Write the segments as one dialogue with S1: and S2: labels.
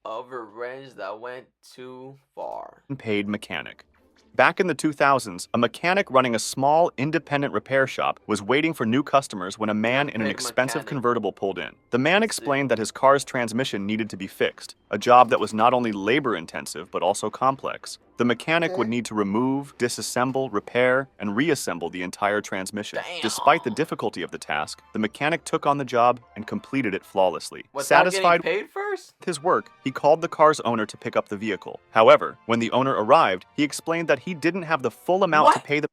S1: of revenge that went too far.
S2: Paid mechanic. Back in the 2000s, a mechanic running a small, independent repair shop was waiting for new customers when a man in an
S1: Unpaid
S2: expensive
S1: mechanic.
S2: convertible pulled in. The man
S1: Let's see.
S2: explained that his car's transmission needed to be fixed, a job that was not only labor-intensive but also complex. The mechanic would
S1: Okay.
S2: need to remove, disassemble, repair, and reassemble the entire transmission. Despite the
S1: Damn.
S2: difficulty of the task, the mechanic took on the job and completed it flawlessly.
S1: Without getting
S2: Satisfied
S1: paid first?
S2: with his work, he called the car's owner to pick up the vehicle. However, when the owner arrived, he explained that he didn't have the full amount to
S1: What?
S2: pay the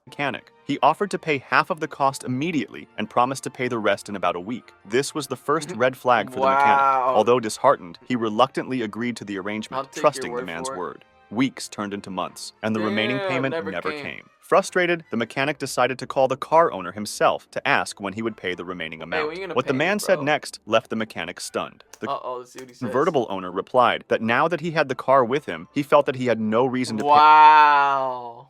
S2: mechanic. He offered to pay half of the cost immediately and promised to pay the rest in about a week. This was the first red flag for the mechanic.
S1: Wow.
S2: Although disheartened, he reluctantly agreed to the
S1: I'll
S2: arrangement,
S1: take your
S2: trusting the
S1: word
S2: man's
S1: for it.
S2: word. Weeks turned into months, and the remaining
S1: Damn,
S2: payment
S1: never
S2: never
S1: came.
S2: came. Frustrated, the mechanic decided to call the car owner himself to ask when he would pay the remaining amount.
S1: when you gonna
S2: What the
S1: pay me,
S2: man said
S1: bro?
S2: next left the mechanic stunned. The
S1: Uh-oh, let's see what he says.
S2: convertible owner replied that now that he had the car with him, he felt that he had no reason to pay
S1: Wow.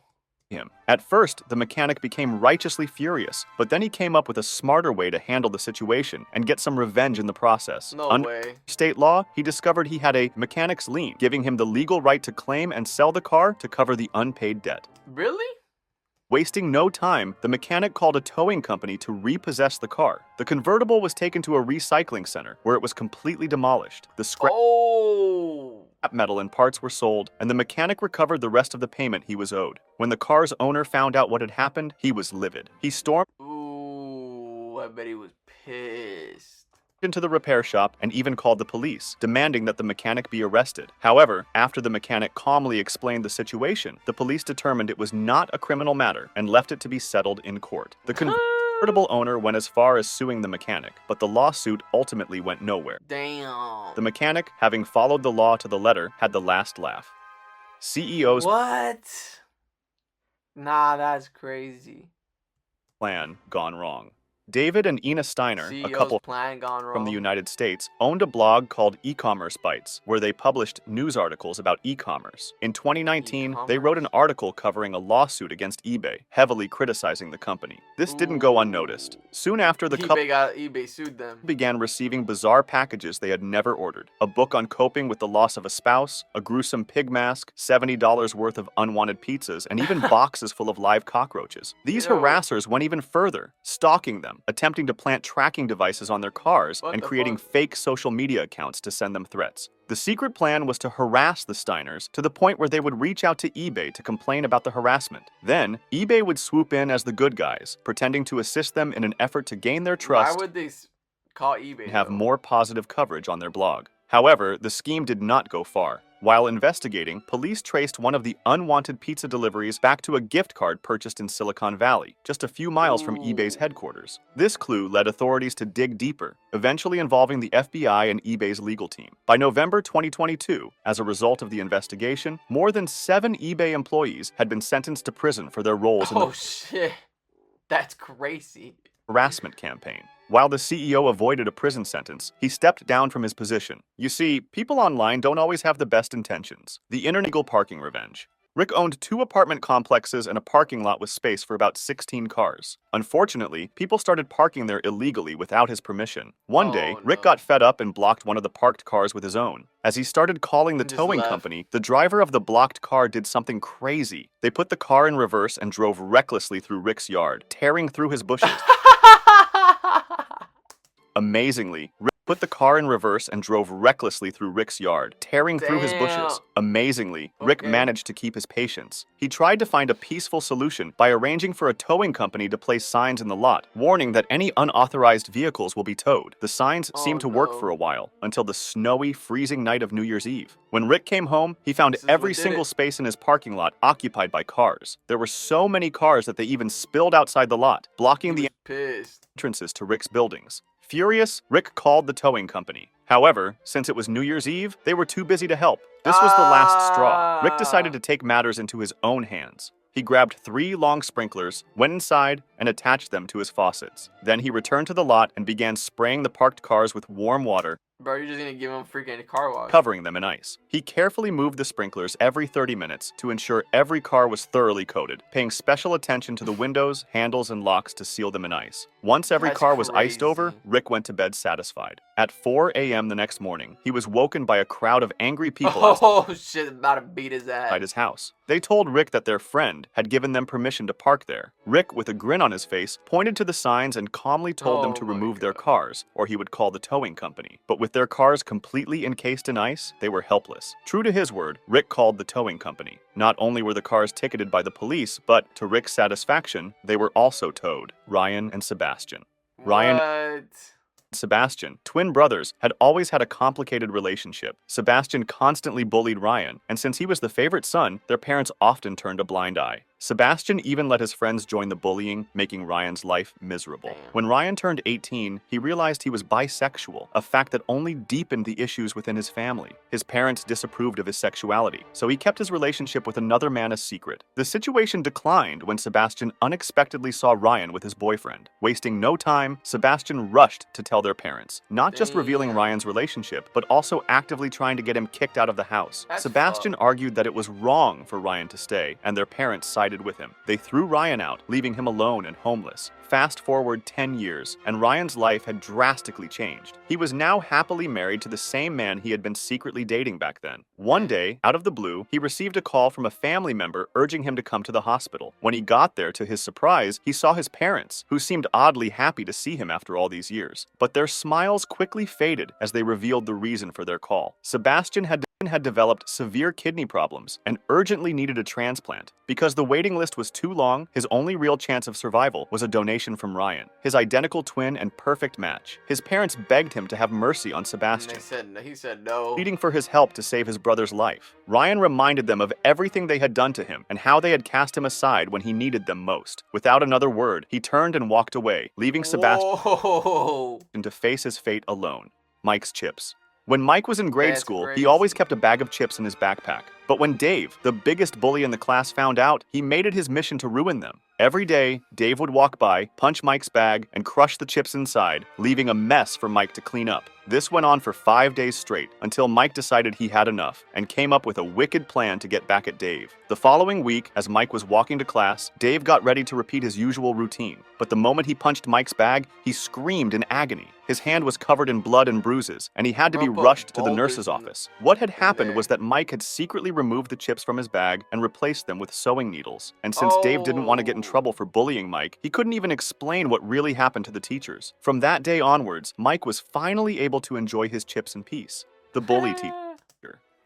S2: him. At first, the mechanic became righteously furious, but then he came up with a smarter way to handle the situation and get some revenge in the process.
S1: No
S2: Under
S1: way.
S2: state law, he discovered he had a mechanic's lien, giving him the legal right to claim and sell the car to cover the unpaid debt.
S1: Really?
S2: Wasting no time, the mechanic called a towing company to repossess the car. The convertible was taken to a recycling center, where it was completely demolished. The scrap
S1: Oh.
S2: metal and parts were sold, and the mechanic recovered the rest of the payment he was owed. When the car's owner found out what had happened, he was livid. He stormed
S1: Ooh, I bet he was pissed.
S2: into the repair shop and even called the police, demanding that the mechanic be arrested. However, after the mechanic calmly explained the situation, the police determined it was not a criminal matter and left it to be settled in court. The convertible owner went as far as suing the mechanic, but the lawsuit ultimately went nowhere.
S1: Damn.
S2: The mechanic, having followed the law to the letter, had the last laugh. CEO's
S1: What? Nah, that's crazy.
S2: plan gone wrong. David and Ina Steiner, a
S1: CEO's
S2: couple
S1: plan gone wrong.
S2: from the United States, owned a blog called E-commerce Bytes, where they published news articles about e-commerce. In 2019, they wrote an article covering a lawsuit against eBay, heavily criticizing the company. This didn't go unnoticed. Soon after, the couple
S1: eBay sued them.
S2: began receiving bizarre packages they had never ordered. A book on coping with the loss of a spouse, a gruesome pig mask, $70 worth of unwanted pizzas, and even boxes full of live cockroaches. These
S1: Yo.
S2: harassers went even further, stalking them, attempting to plant tracking devices on their cars,
S1: What
S2: and
S1: the
S2: creating
S1: fuck?
S2: fake social media accounts to send them threats. The secret plan was to harass the Steiners to the point where they would reach out to eBay to complain about the harassment. Then, eBay would swoop in as the good guys, pretending to assist them in an effort to gain their trust
S1: Why would they call eBay?
S2: and have
S1: though?
S2: more positive coverage on their blog. However, the scheme did not go far. While investigating, police traced one of the unwanted pizza deliveries back to a gift card purchased in Silicon Valley, just a few miles from eBay's
S1: Ooh.
S2: headquarters. This clue led authorities to dig deeper, eventually involving the FBI and eBay's legal team. By November 2022, as a result of the investigation, more than 7 eBay employees had been sentenced to prison for their roles in
S1: Oh
S2: the
S1: shit. That's crazy.
S2: harassment campaign. While the CEO avoided a prison sentence, he stepped down from his position. You see, people online don't always have the best intentions. The illegal parking revenge. Rick owned 2 apartment complexes and a parking lot with space for about 16 cars. Unfortunately, people started parking there illegally without his permission. One day,
S1: Oh,
S2: Rick
S1: no.
S2: got fed up and blocked one of the parked cars with his own. As he started calling the
S1: And just
S2: towing
S1: left.
S2: company, the driver of the blocked car did something crazy. They put the car in reverse and drove recklessly through Rick's yard, tearing through his bushes. Amazingly, Rick put the car in reverse and drove recklessly through Rick's yard, tearing through his bushes.
S1: Damn.
S2: Amazingly, Rick
S1: Okay.
S2: managed to keep his patience. He tried to find a peaceful solution by arranging for a towing company to place signs in the lot, warning that any unauthorized vehicles will be towed. The signs
S1: Oh,
S2: seemed to work
S1: no.
S2: for a while, until the snowy, freezing night of New Year's Eve. When Rick came home, he found
S1: This is what
S2: every
S1: did
S2: single
S1: it.
S2: space in his parking lot occupied by cars. There were so many cars that they even spilled outside the lot, blocking
S1: He
S2: the
S1: was pissed.
S2: entrances to Rick's buildings. Furious, Rick called the towing company. However, since it was New Year's Eve, they were too busy to help. This was the last straw. Rick decided to take matters into his own hands. He grabbed 3 long sprinklers, went inside, and attached them to his faucets. Then he returned to the lot and began spraying the parked cars with warm water,
S1: Bro, you're just gonna give him a freaking car wash.
S2: covering them in ice. He carefully moved the sprinklers every 30 minutes to ensure every car was thoroughly coated, paying special attention to the windows, handles, and locks to seal them in ice. Once every
S1: That's
S2: car was iced over,
S1: crazy.
S2: Rick went to bed satisfied. At 4 a.m. the next morning, he was woken by a crowd of angry people
S1: Oh shit, about to beat his ass.
S2: outside his house. They told Rick that their friend had given them permission to park there. Rick, with a grin on his face, pointed to the signs and calmly told them
S1: Oh
S2: to
S1: my
S2: remove their
S1: God.
S2: cars, or he would call the towing company. But with their cars completely encased in ice, they were helpless. True to his word, Rick called the towing company. Not only were the cars ticketed by the police, but to Rick's satisfaction, they were also towed. Ryan and Sebastian. Ryan
S1: What?
S2: Sebastian, twin brothers, had always had a complicated relationship. Sebastian constantly bullied Ryan, and since he was the favorite son, their parents often turned a blind eye. Sebastian even let his friends join the bullying, making Ryan's life miserable.
S1: Damn.
S2: When Ryan turned 18, he realized he was bisexual, a fact that only deepened the issues within his family. His parents disapproved of his sexuality, so he kept his relationship with another man a secret. The situation declined when Sebastian unexpectedly saw Ryan with his boyfriend. Wasting no time, Sebastian rushed to tell their parents, not just revealing
S1: Damn.
S2: Ryan's relationship, but also actively trying to get him kicked out of the house.
S1: That's
S2: Sebastian
S1: fucked.
S2: argued that it was wrong for Ryan to stay, and their parents sided with him. They threw Ryan out, leaving him alone and homeless. Fast forward 10 years, and Ryan's life had drastically changed. He was now happily married to the same man he had been secretly dating back then. One day, out of the blue, he received a call from a family member urging him to come to the hospital. When he got there, to his surprise, he saw his parents, who seemed oddly happy to see him after all these years. But their smiles quickly faded as they revealed the reason for their call. Sebastian had developed severe kidney problems and urgently needed a transplant. Because the waiting list was too long, his only real chance of survival was a donation from Ryan, his identical twin and perfect match. His parents begged him to have mercy on
S1: And
S2: Sebastian,
S1: he said no.
S2: pleading for his help to save his brother's life. Ryan reminded them of everything they had done to him and how they had cast him aside when he needed them most. Without another word, he turned and walked away, leaving Sebastian
S1: Whoa.
S2: to face his fate alone. Mike's chips. When Mike was in grade
S1: That's
S2: school, he
S1: crazy.
S2: always kept a bag of chips in his backpack. But when Dave, the biggest bully in the class, found out, he made it his mission to ruin them. Every day, Dave would walk by, punch Mike's bag, and crush the chips inside, leaving a mess for Mike to clean up. This went on for 5 days straight, until Mike decided he had enough, and came up with a wicked plan to get back at Dave. The following week, as Mike was walking to class, Dave got ready to repeat his usual routine. But the moment he punched Mike's bag, he screamed in agony. His hand was covered in blood and bruises, and he had to be
S1: Bro,
S2: rushed to the
S1: boulders
S2: nurse's
S1: in-
S2: office. What had happened
S1: there.
S2: was that Mike had secretly removed the chips from his bag and replaced them with sewing needles. And since Dave didn't want to get in
S1: Oh.
S2: trouble for bullying Mike, he couldn't even explain what really happened to the teachers. From that day onwards, Mike was finally able to enjoy his chips in peace. The bully teacher.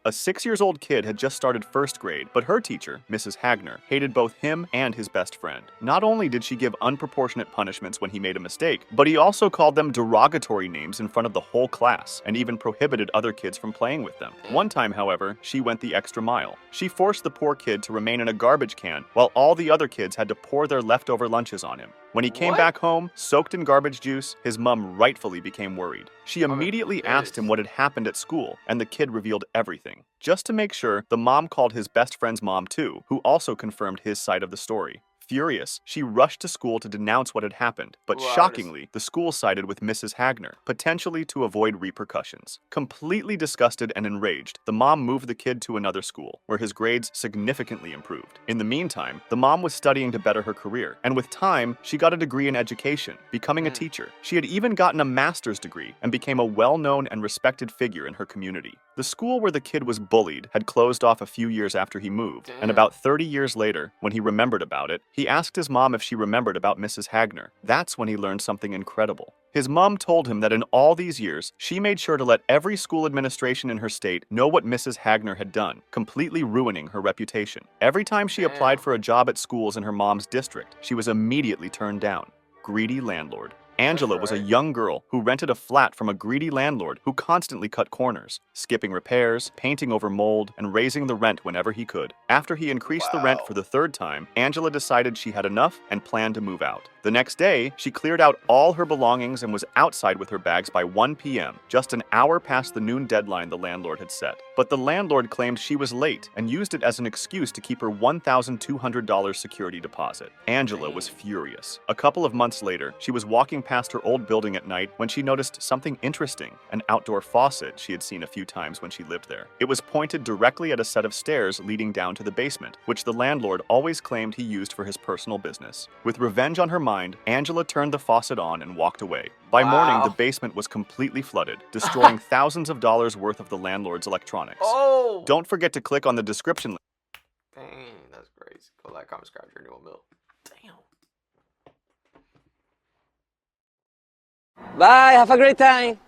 S2: A 6-year-old kid had just started first grade, but her teacher, Mrs. Hagner, hated both him and his best friend. Not only did she give unproportionate punishments when he made a mistake, but he also called them derogatory names in front of the whole class, and even prohibited other kids from playing with them. One time, however, she went the extra mile. She forced the poor kid to remain in a garbage can, while all the other kids had to pour their leftover lunches on him. When he came
S1: What?
S2: back home, soaked in garbage juice, his mom rightfully became worried. She immediately asked him
S1: pissed.
S2: what had happened at school, and the kid revealed everything. Just to make sure, the mom called his best friend's mom too, who also confirmed his side of the story. Furious, she rushed to school to denounce what had happened, but
S1: Wow,
S2: shockingly, the school sided with Mrs. Hagner, potentially to avoid repercussions. Completely disgusted and enraged, the mom moved the kid to another school, where his grades significantly improved. In the meantime, the mom was studying to better her career, and with time, she got a degree in education, becoming a teacher. She had even gotten a master's degree and became a well-known and respected figure in her community. The school where the kid was bullied had closed off a few years after he moved, and
S1: Damn.
S2: about 30 years later, when he remembered about it, he asked his mom if she remembered about Mrs. Hagner. That's when he learned something incredible. His mom told him that in all these years, she made sure to let every school administration in her state know what Mrs. Hagner had done, completely ruining her reputation. Every time she applied
S1: Damn.
S2: for a job at schools in her mom's district, she was immediately turned down. Greedy landlord. Angela was a
S1: right.
S2: young girl who rented a flat from a greedy landlord who constantly cut corners, skipping repairs, painting over mold, and raising the rent whenever he could. After he increased the rent
S1: Wow.
S2: for the third time, Angela decided she had enough and planned to move out. The next day, she cleared out all her belongings and was outside with her bags by 1 p.m., just an hour past the noon deadline the landlord had set. But the landlord claimed she was late and used it as an excuse to keep her $1,200 security deposit. Angela was furious. A couple of months later, she was walking past her old building at night when she noticed something interesting, an outdoor faucet she had seen a few times when she lived there. It was pointed directly at a set of stairs leading down to the basement, which the landlord always claimed he used for his personal business. With revenge on her mind, Angela turned the faucet on and walked away. By morning, the basement was completely flooded, destroying thousands of dollars worth of the landlord's electronics.
S1: Oh!
S2: Don't forget to click on the description link.
S1: Dang, that's crazy. Go like, comment, subscribe, journey 1 mil. Damn.
S3: Bye, have a great time.